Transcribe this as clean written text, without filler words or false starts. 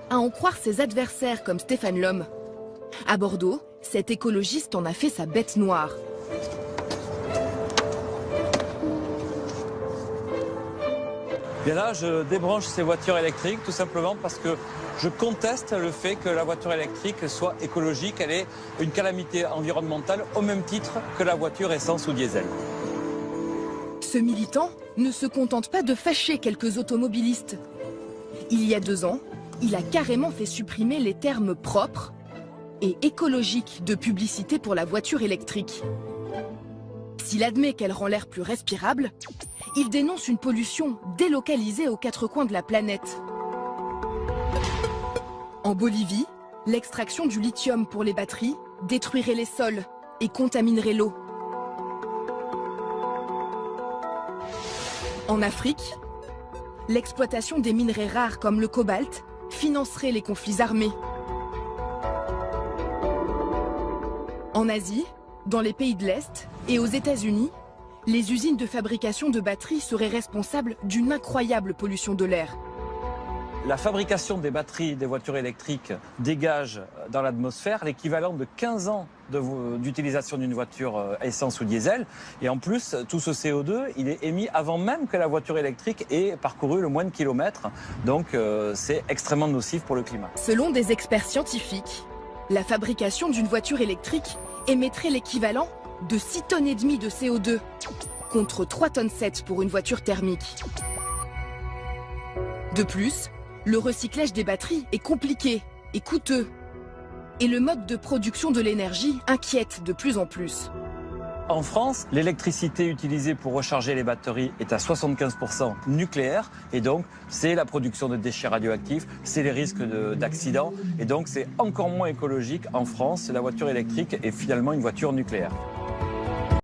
À en croire ses adversaires comme Stéphane Lhomme. À Bordeaux, cet écologiste en a fait sa bête noire. Bien là, je débranche ces voitures électriques tout simplement parce que je conteste le fait que la voiture électrique soit écologique. Elle est une calamité environnementale au même titre que la voiture essence ou diesel. Ce militant ne se contente pas de fâcher quelques automobilistes. Il y a 2 ans, il a carrément fait supprimer les termes propres et écologiques de publicité pour la voiture électrique. S'il admet qu'elle rend l'air plus respirable, il dénonce une pollution délocalisée aux 4 coins de la planète. En Bolivie, l'extraction du lithium pour les batteries détruirait les sols et contaminerait l'eau. En Afrique, l'exploitation des minerais rares comme le cobalt financerait les conflits armés. En Asie, dans les pays de l'Est et aux États-Unis, les usines de fabrication de batteries seraient responsables d'une incroyable pollution de l'air. La fabrication des batteries des voitures électriques dégage dans l'atmosphère l'équivalent de 15 ans d'utilisation d'une voiture essence ou diesel. Et en plus, tout ce CO2, il est émis avant même que la voiture électrique ait parcouru le moindre kilomètre. Donc c'est extrêmement nocif pour le climat. Selon des experts scientifiques, la fabrication d'une voiture électrique émettrait l'équivalent de 6,5 tonnes de CO2, contre 3,7 tonnes pour une voiture thermique. De plus, le recyclage des batteries est compliqué et coûteux. Et le mode de production de l'énergie inquiète de plus en plus. En France, l'électricité utilisée pour recharger les batteries est à 75% nucléaire. Et donc, c'est la production de déchets radioactifs, c'est les risques d'accidents. Et donc, c'est encore moins écologique en France. La voiture électrique est finalement une voiture nucléaire.